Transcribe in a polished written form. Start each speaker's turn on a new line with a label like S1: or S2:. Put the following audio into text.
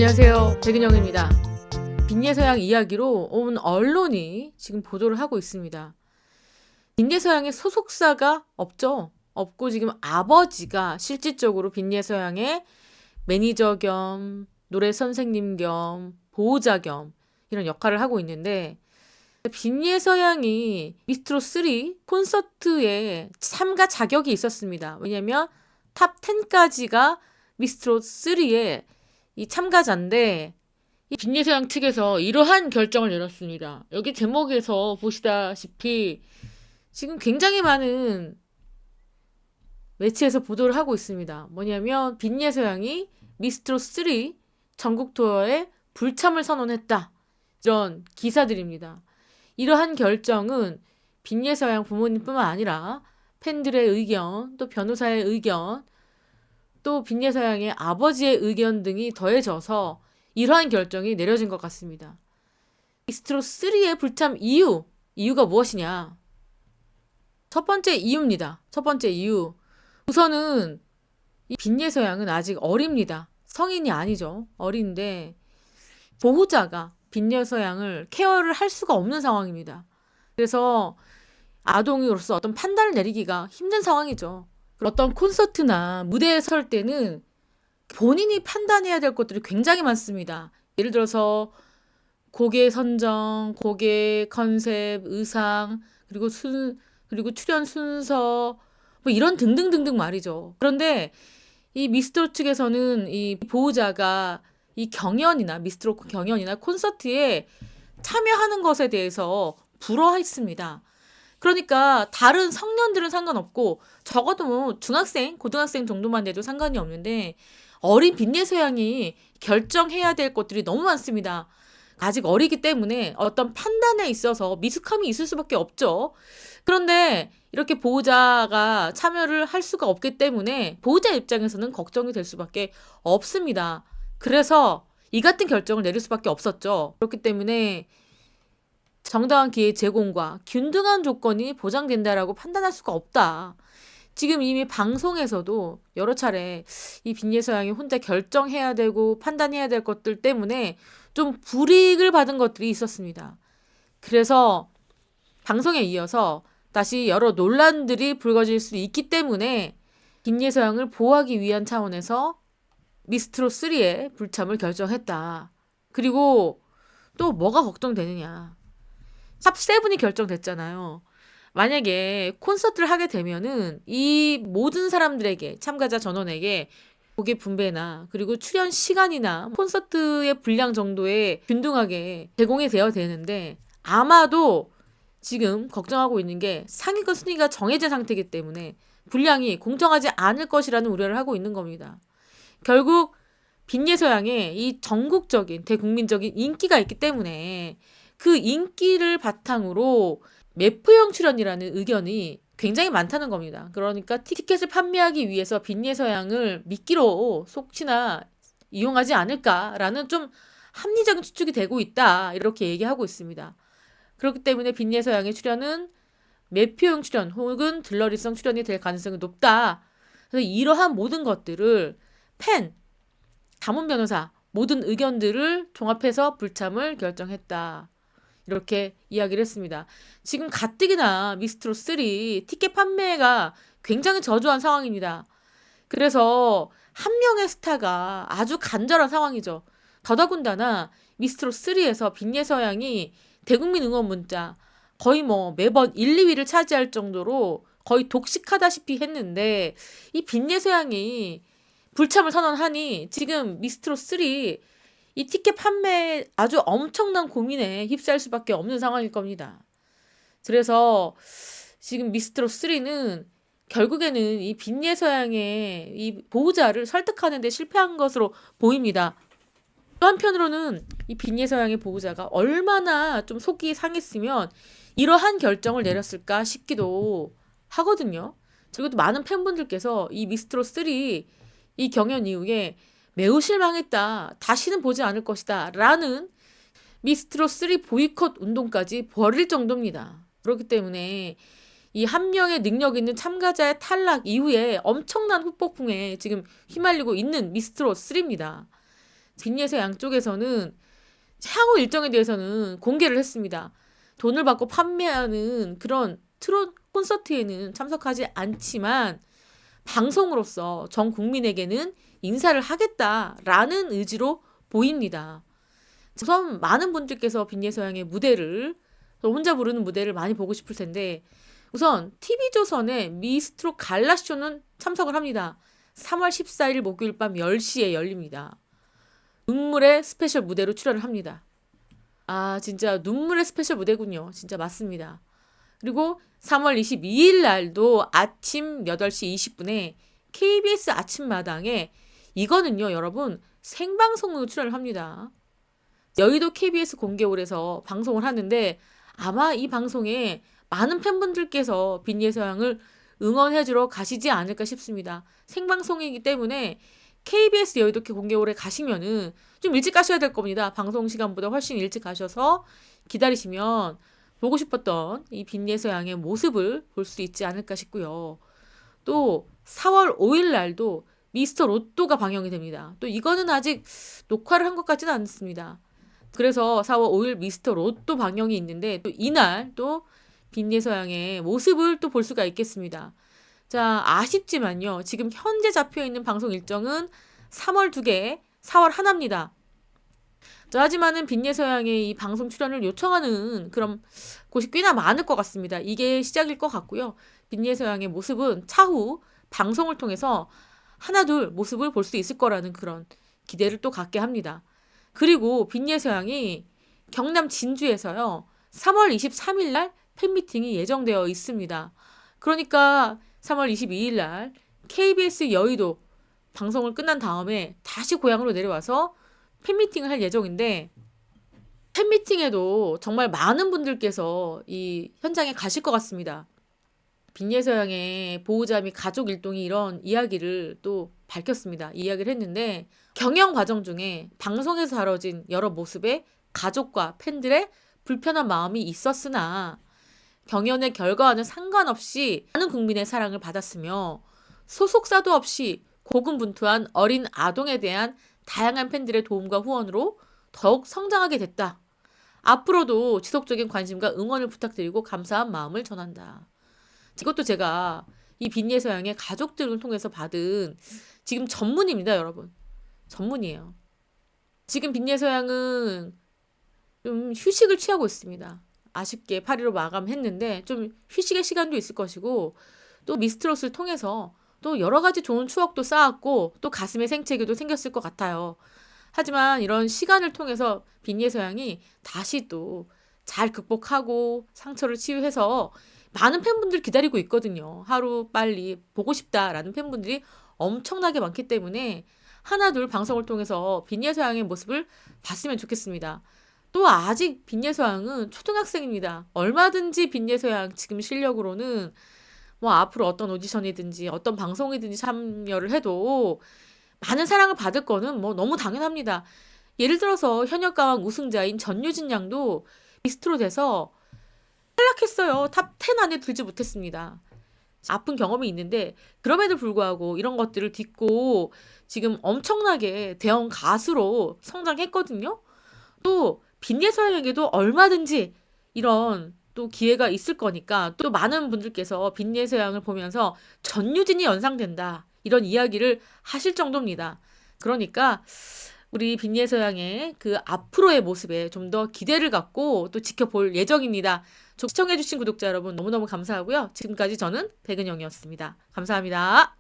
S1: 안녕하세요. 백은영입니다. 빈예서양 이야기로 온 언론이 지금 보도를 하고 있습니다. 빈예서양의 소속사가 없죠. 없고 지금 아버지가 실질적으로 빈예서양의 매니저 겸 노래 선생님 겸 보호자 겸 이런 역할을 하고 있는데, 빈예서양이 미스트롯3 콘서트에 참가 자격이 있었습니다. 왜냐면 탑 10까지가 미스트롯3의 이 참가자인데, 이 빈예서양 측에서 이러한 결정을 내렸습니다. 여기 제목에서 보시다시피 지금 굉장히 많은 매체에서 보도를 하고 있습니다. 뭐냐면 빈예서양이 미스트롯3 전국 투어에 불참을 선언했다, 이런 기사들입니다. 이러한 결정은 빈예서양 부모님뿐만 아니라 팬들의 의견, 또 변호사의 의견, 또 빈예서양의 아버지의 의견 등이 더해져서 이러한 결정이 내려진 것 같습니다. 미스트롯3의 불참 이유가 무엇이냐? 첫 번째 이유입니다. 첫 번째 이유. 우선은 이 빈예서양은 아직 어립니다. 성인이 아니죠. 어린데 보호자가 빈예서양을 케어를 할 수가 없는 상황입니다. 그래서 아동으로서 어떤 판단을 내리기가 힘든 상황이죠. 어떤 콘서트나 무대에 설 때는 본인이 판단해야 될 것들이 굉장히 많습니다. 예를 들어서 곡의 선정, 곡의 컨셉, 의상, 그리고 출연 순서, 뭐 이런 등등등등 말이죠. 그런데 이 미스트롯 측에서는 이 보호자가 이 미스트롯 경연이나 콘서트에 참여하는 것에 대해서 불허했습니다. 그러니까 다른 성년들은 상관없고, 적어도 뭐 중학생, 고등학생 정도만 돼도 상관이 없는데, 어린 빈예서양이 결정해야 될 것들이 너무 많습니다. 아직 어리기 때문에 어떤 판단에 있어서 미숙함이 있을 수밖에 없죠. 그런데 이렇게 보호자가 참여를 할 수가 없기 때문에 보호자 입장에서는 걱정이 될 수밖에 없습니다. 그래서 이 같은 결정을 내릴 수밖에 없었죠. 그렇기 때문에 정당한 기회 제공과 균등한 조건이 보장된다라고 판단할 수가 없다. 지금 이미 방송에서도 여러 차례 이 빈예서양이 혼자 결정해야 되고 판단해야 될 것들 때문에 좀 불이익을 받은 것들이 있었습니다. 그래서 방송에 이어서 다시 여러 논란들이 불거질 수 있기 때문에 빈예서양을 보호하기 위한 차원에서 미스트롯3의 불참을 결정했다. 그리고 또 뭐가 걱정되느냐. 탑7이 결정됐잖아요. 만약에 콘서트를 하게 되면은 이 모든 사람들에게, 참가자 전원에게 곡의 분배나 그리고 출연 시간이나 콘서트의 분량 정도에 균등하게 제공이 되어야 되는데, 아마도 지금 걱정하고 있는 게 상위권 순위가 정해진 상태이기 때문에 분량이 공정하지 않을 것이라는 우려를 하고 있는 겁니다. 결국 빈예서양의 이 전국적인 대국민적인 인기가 있기 때문에 그 인기를 바탕으로 매프형 출연이라는 의견이 굉장히 많다는 겁니다. 그러니까 티켓을 판매하기 위해서 빈예서양을 미끼로 속시나 이용하지 않을까라는 좀 합리적인 추측이 되고 있다, 이렇게 얘기하고 있습니다. 그렇기 때문에 빈예서양의 출연은 매표형 출연 혹은 들러리성 출연이 될 가능성이 높다. 그래서 이러한 모든 것들을 가문 변호사 모든 의견들을 종합해서 불참을 결정했다, 이렇게 이야기를 했습니다. 지금 가뜩이나 미스트롯3 티켓 판매가 굉장히 저조한 상황입니다. 그래서 한 명의 스타가 아주 간절한 상황이죠. 더더군다나 미스트롯3에서 빈예서양이 대국민 응원 문자 거의 뭐 매번 1, 2위를 차지할 정도로 거의 독식하다시피 했는데, 이 빈예서양이 불참을 선언하니 지금 미스트롯3 이 티켓 판매 아주 엄청난 고민에 휩싸일 수밖에 없는 상황일 겁니다. 그래서 지금 미스트롯3는 결국에는 이 빈예서양의 이 보호자를 설득하는 데 실패한 것으로 보입니다. 또 한편으로는 이 빈예서양의 보호자가 얼마나 좀 속이 상했으면 이러한 결정을 내렸을까 싶기도 하거든요. 그리고 또 많은 팬분들께서 이 미스트롯3 이 경연 이후에 매우 실망했다, 다시는 보지 않을 것이다 라는 미스트롯3 보이콧 운동까지 벌일 정도입니다. 그렇기 때문에 이 한 명의 능력 있는 참가자의 탈락 이후에 엄청난 후폭풍에 지금 휘말리고 있는 미스트롯3입니다. 빈예서양 쪽에서는 향후 일정에 대해서는 공개를 했습니다. 돈을 받고 판매하는 그런 트롯 콘서트에는 참석하지 않지만 방송으로서 전 국민에게는 인사를 하겠다라는 의지로 보입니다. 우선 많은 분들께서 빈예서양의 무대를, 혼자 부르는 무대를 많이 보고 싶을 텐데, 우선 TV조선의 미스트롯 갈라쇼는 참석을 합니다. 3월 14일 목요일 밤 10시에 열립니다. 눈물의 스페셜 무대로 출연을 합니다. 아, 진짜 눈물의 스페셜 무대군요. 진짜 맞습니다. 그리고 3월 22일 날도 아침 8시 20분에 KBS 아침마당에, 이거는요, 여러분, 생방송으로 출연을 합니다. 여의도 KBS 공개홀에서 방송을 하는데 아마 이 방송에 많은 팬분들께서 빈예서양을 응원해주러 가시지 않을까 싶습니다. 생방송이기 때문에 KBS 여의도 공개홀에 가시면은 좀 일찍 가셔야 될 겁니다. 방송 시간보다 훨씬 일찍 가셔서 기다리시면 보고 싶었던 이 빈예서양의 모습을 볼 수 있지 않을까 싶고요. 또 4월 5일 날도 미스터 로또가 방영이 됩니다. 또 이거는 아직 녹화를 한 것 같지는 않습니다. 그래서 4월 5일 미스터 로또 방영이 있는데 또 이날 또 빈예서양의 모습을 또 볼 수가 있겠습니다. 자, 아쉽지만요. 지금 현재 잡혀있는 방송 일정은 3월 2개, 4월 하나입니다. 자, 하지만은 빈예서양의 이 방송 출연을 요청하는 그런 곳이 꽤나 많을 것 같습니다. 이게 시작일 것 같고요. 빈예서양의 모습은 차후 방송을 통해서 하나둘 모습을 볼 수 있을 거라는 그런 기대를 또 갖게 합니다. 그리고 빈예서양이 경남 진주에서요. 3월 23일 날 팬미팅이 예정되어 있습니다. 그러니까 3월 22일 날 KBS 여의도 방송을 끝난 다음에 다시 고향으로 내려와서 팬미팅을 할 예정인데, 팬미팅에도 정말 많은 분들께서 이 현장에 가실 것 같습니다. 빈예서양의 보호자 및 가족 일동이 이런 이야기를 또 밝혔습니다. 이야기를 했는데, 경영 과정 중에 방송에서 다뤄진 여러 모습에 가족과 팬들의 불편한 마음이 있었으나 경연의 결과와는 상관없이 많은 국민의 사랑을 받았으며 소속사도 없이 고군분투한 어린 아동에 대한 다양한 팬들의 도움과 후원으로 더욱 성장하게 됐다. 앞으로도 지속적인 관심과 응원을 부탁드리고 감사한 마음을 전한다. 이것도 제가 이 빈예서양의 가족들을 통해서 받은 지금 전문입니다, 여러분. 전문이에요. 지금 빈예서양은 좀 휴식을 취하고 있습니다. 아쉽게 8.15 마감했는데 좀 휴식의 시간도 있을 것이고, 또 미스트롯을 통해서 또 여러 가지 좋은 추억도 쌓았고 또 가슴에 생채기도 생겼을 것 같아요. 하지만 이런 시간을 통해서 빈예서양이 다시 또 잘 극복하고 상처를 치유해서 많은 팬분들 기다리고 있거든요. 하루 빨리 보고 싶다라는 팬분들이 엄청나게 많기 때문에 하나둘 방송을 통해서 빈예서양의 모습을 봤으면 좋겠습니다. 또 아직 빈예서양은 초등학생입니다. 얼마든지 빈예서양 지금 실력으로는 뭐 앞으로 어떤 오디션이든지 어떤 방송이든지 참여를 해도 많은 사랑을 받을 거는 뭐 너무 당연합니다. 예를 들어서 현역가왕 우승자인 전유진 양도 미스트롯에서 탈락했어요. 탑 10 안에 들지 못했습니다. 아픈 경험이 있는데 그럼에도 불구하고 이런 것들을 딛고 지금 엄청나게 대형 가수로 성장했거든요. 또 빈예서양에게도 얼마든지 이런 또 기회가 있을 거니까, 또 많은 분들께서 빈예서양을 보면서 전유진이 연상된다 이런 이야기를 하실 정도입니다. 그러니까 우리 빈예서양의 그 앞으로의 모습에 좀 더 기대를 갖고 또 지켜볼 예정입니다. 시청해주신 구독자 여러분 너무너무 감사하고요. 지금까지 저는 백은영이었습니다. 감사합니다.